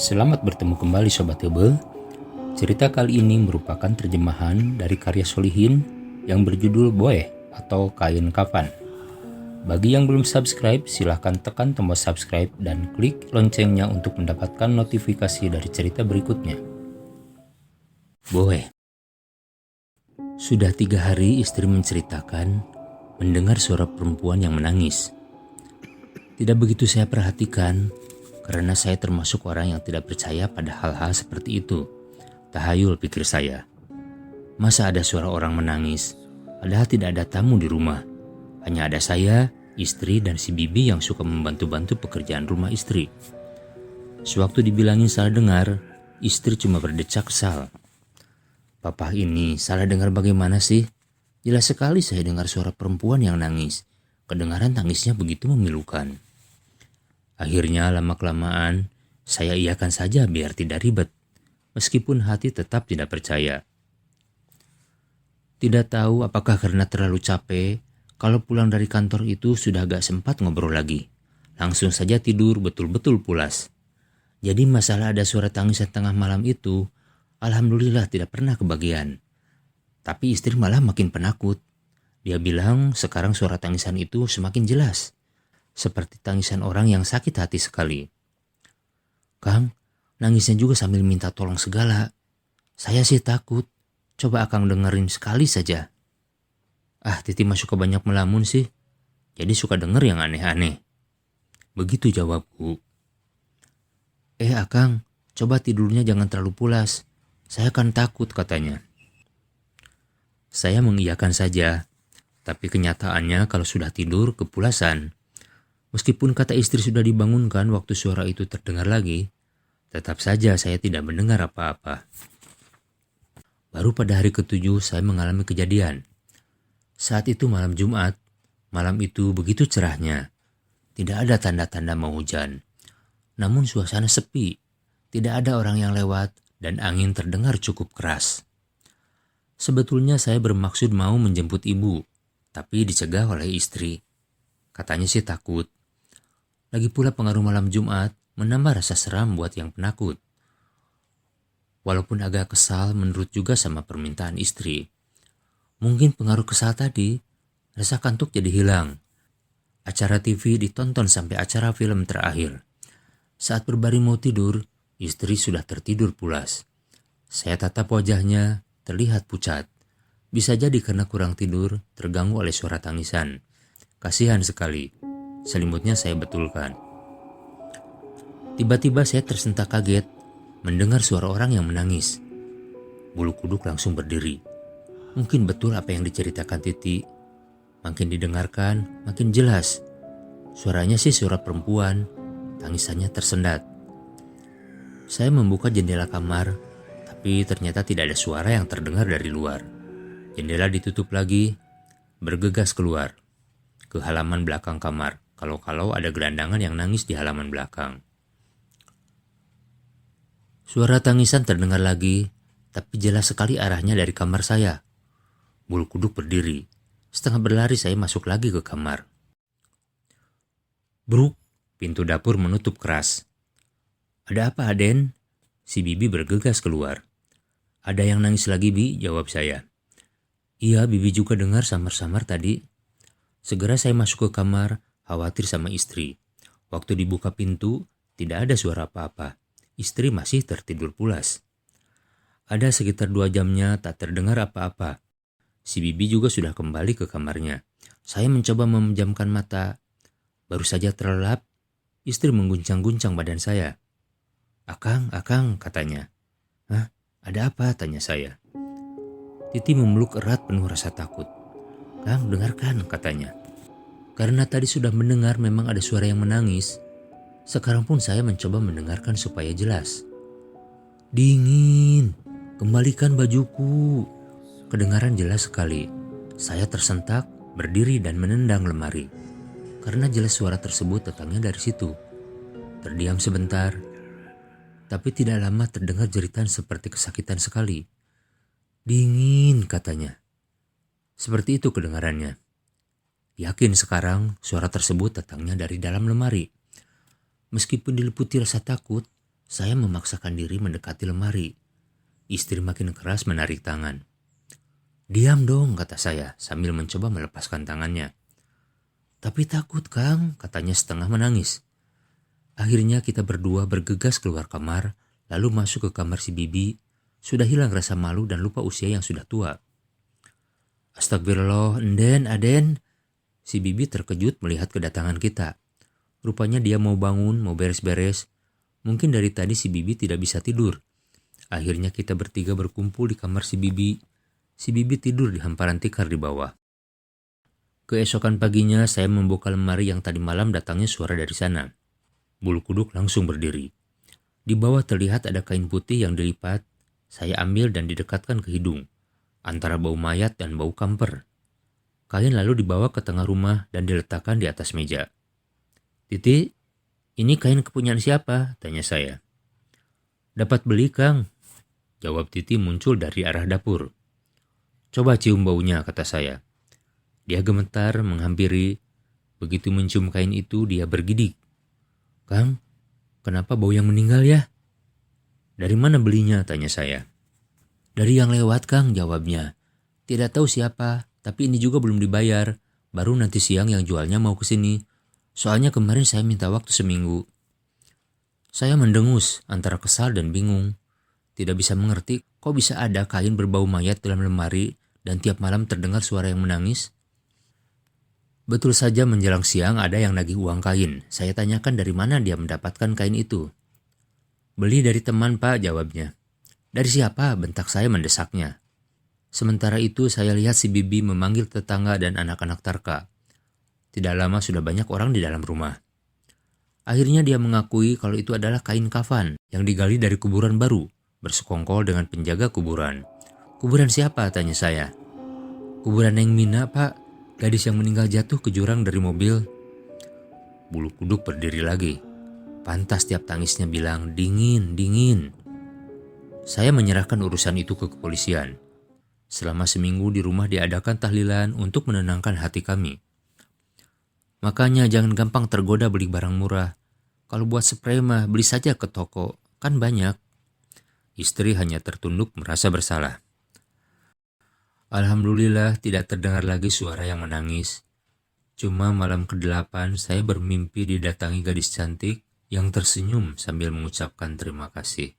Selamat bertemu kembali Sobat Tebel. Cerita kali ini merupakan terjemahan dari karya Solihin yang berjudul Boeh atau Kain Kafan. Bagi yang belum subscribe, silahkan tekan tombol subscribe dan klik loncengnya untuk mendapatkan notifikasi dari cerita berikutnya. Boeh. Sudah 3 hari istri menceritakan mendengar suara perempuan yang menangis. Tidak begitu saya perhatikan, karena saya termasuk orang yang tidak percaya pada hal-hal seperti itu. Tahayul, pikir saya. Masa ada suara orang menangis, padahal tidak ada tamu di rumah. Hanya ada saya, istri, dan si Bibi yang suka membantu-bantu pekerjaan rumah istri. Sewaktu dibilangin salah dengar, istri cuma berdecak kesal. Papa ini salah dengar bagaimana sih? Jelas sekali saya dengar suara perempuan yang nangis. Kedengaran tangisnya begitu memilukan. Akhirnya lama-kelamaan saya iakan saja biar tidak ribet, meskipun hati tetap tidak percaya. Tidak tahu apakah karena terlalu capek, kalau pulang dari kantor itu sudah gak sempat ngobrol lagi. Langsung saja tidur betul-betul pulas. Jadi masalah ada suara tangisan tengah malam itu, alhamdulillah tidak pernah kebagian. Tapi istri malah makin penakut. Dia bilang sekarang suara tangisan itu semakin jelas. Seperti tangisan orang yang sakit hati sekali. Kang, nangisnya juga sambil minta tolong segala. Saya sih takut. Coba Akang dengerin sekali saja. Ah, Titi mah suka banyak melamun sih. Jadi suka denger yang aneh-aneh. Begitu jawabku. Akang, coba tidurnya jangan terlalu pulas. Saya kan takut, katanya. Saya mengiyakan saja. Tapi kenyataannya kalau sudah tidur kepulasan. Meskipun kata istri sudah dibangunkan waktu suara itu terdengar lagi, tetap saja saya tidak mendengar apa-apa. Baru pada hari ke-7 saya mengalami kejadian. Saat itu malam Jumat, malam itu begitu cerahnya. Tidak ada tanda-tanda mau hujan. Namun suasana sepi, tidak ada orang yang lewat dan angin terdengar cukup keras. Sebetulnya saya bermaksud mau menjemput ibu, tapi dicegah oleh istri. Katanya sih takut. Lagi pula pengaruh malam Jumat menambah rasa seram buat yang penakut. Walaupun agak kesal menurut juga sama permintaan istri. Mungkin pengaruh kesal tadi, rasa kantuk jadi hilang. Acara TV ditonton sampai acara film terakhir. Saat berbaring mau tidur, istri sudah tertidur pulas. Saya tatap wajahnya, terlihat pucat. Bisa jadi karena kurang tidur, terganggu oleh suara tangisan. Kasihan sekali. Selimutnya saya betulkan. Tiba-tiba saya tersentak kaget mendengar suara orang yang menangis. Bulu kuduk langsung berdiri. Mungkin betul apa yang diceritakan Titi. Makin didengarkan, makin jelas. Suaranya sih suara perempuan, tangisannya tersendat. Saya membuka jendela kamar, tapi ternyata tidak ada suara yang terdengar dari luar. Jendela ditutup lagi, bergegas keluar ke halaman belakang kamar. Kalau ada gelandangan yang nangis di halaman belakang. Suara tangisan terdengar lagi, tapi jelas sekali arahnya dari kamar saya. Bulu kuduk berdiri. Setengah berlari saya masuk lagi ke kamar. Bruk, pintu dapur menutup keras. Ada apa, Aden? Si Bibi bergegas keluar. Ada yang nangis lagi, Bi, jawab saya. Iya, Bibi juga dengar samar-samar tadi. Segera saya masuk ke kamar, khawatir sama istri. Waktu dibuka pintu, tidak ada suara apa-apa. Istri masih tertidur pulas. Ada sekitar 2 jamnya tak terdengar apa-apa. Si Bibi juga sudah kembali ke kamarnya. Saya mencoba memejamkan mata. Baru saja terlelap, istri mengguncang-guncang badan saya. Akang, katanya. Hah? Ada apa? Tanya saya. Titi memeluk erat penuh rasa takut. Kang, dengarkan, katanya. Karena tadi sudah mendengar memang ada suara yang menangis, sekarang pun saya mencoba mendengarkan supaya jelas. Dingin, kembalikan bajuku. Kedengaran jelas sekali. Saya tersentak, berdiri dan menendang lemari. Karena jelas suara tersebut datangnya dari situ. Terdiam sebentar, tapi tidak lama terdengar jeritan seperti kesakitan sekali. Dingin, katanya. Seperti itu kedengarannya. Yakin sekarang suara tersebut datangnya dari dalam lemari. Meskipun diliputi rasa takut, Saya memaksakan diri mendekati lemari. Istri makin keras menarik tangan. "Diam dong," kata saya sambil mencoba melepaskan tangannya. "Tapi takut, Kang," katanya setengah menangis. Akhirnya kita berdua bergegas keluar kamar, lalu masuk ke kamar si Bibi. Sudah hilang rasa malu dan lupa usia yang sudah tua. "Astagfirullah, Enden, Aden." Si Bibi terkejut melihat kedatangan kita. Rupanya dia mau bangun, mau beres-beres. Mungkin dari tadi si Bibi tidak bisa tidur. Akhirnya kita bertiga berkumpul di kamar si Bibi. Si Bibi tidur di hamparan tikar di bawah. Keesokan paginya saya membuka lemari yang tadi malam datangnya suara dari sana. Bulu kuduk langsung berdiri. Di bawah terlihat ada kain putih yang dilipat. Saya ambil dan didekatkan ke hidung, antara bau mayat dan bau kamper. Kain lalu dibawa ke tengah rumah dan diletakkan di atas meja. "Titi, ini kain kepunyaan siapa?" tanya saya. "Dapat beli, Kang," jawab Titi muncul dari arah dapur. "Coba cium baunya," kata saya. Dia gemetar menghampiri. Begitu mencium kain itu dia bergidik. "Kang, kenapa bau yang meninggal ya?" "Dari mana belinya?" tanya saya. "Dari yang lewat, Kang," jawabnya. "Tidak tahu siapa, tapi ini juga belum dibayar. Baru nanti siang yang jualnya mau ke sini. Soalnya kemarin saya minta waktu seminggu." Saya mendengus antara kesal dan bingung. Tidak bisa mengerti kok bisa ada kain berbau mayat dalam lemari dan tiap malam terdengar suara yang menangis. Betul saja menjelang siang ada yang nagih uang kain. Saya tanyakan dari mana dia mendapatkan kain itu. "Beli dari teman, Pak," jawabnya. "Dari siapa?" bentak saya mendesaknya. Sementara itu saya lihat si Bibi memanggil tetangga dan anak-anak Tarka. Tidak lama sudah banyak orang di dalam rumah. Akhirnya dia mengakui kalau itu adalah kain kafan yang digali dari kuburan baru, bersekongkol dengan penjaga kuburan. "Kuburan siapa?" tanya saya. "Kuburan Neng Mina, Pak. Gadis yang meninggal jatuh ke jurang dari mobil." Bulu kuduk berdiri lagi. Pantas tiap tangisnya bilang, "Dingin, dingin." Saya menyerahkan urusan itu ke kepolisian. Selama seminggu di rumah diadakan tahlilan untuk menenangkan hati kami. Makanya jangan gampang tergoda beli barang murah. Kalau buat spray mah beli saja ke toko, kan banyak. Istri hanya tertunduk merasa bersalah. Alhamdulillah tidak terdengar lagi suara yang menangis. Cuma malam ke-8 saya bermimpi didatangi gadis cantik yang tersenyum sambil mengucapkan terima kasih.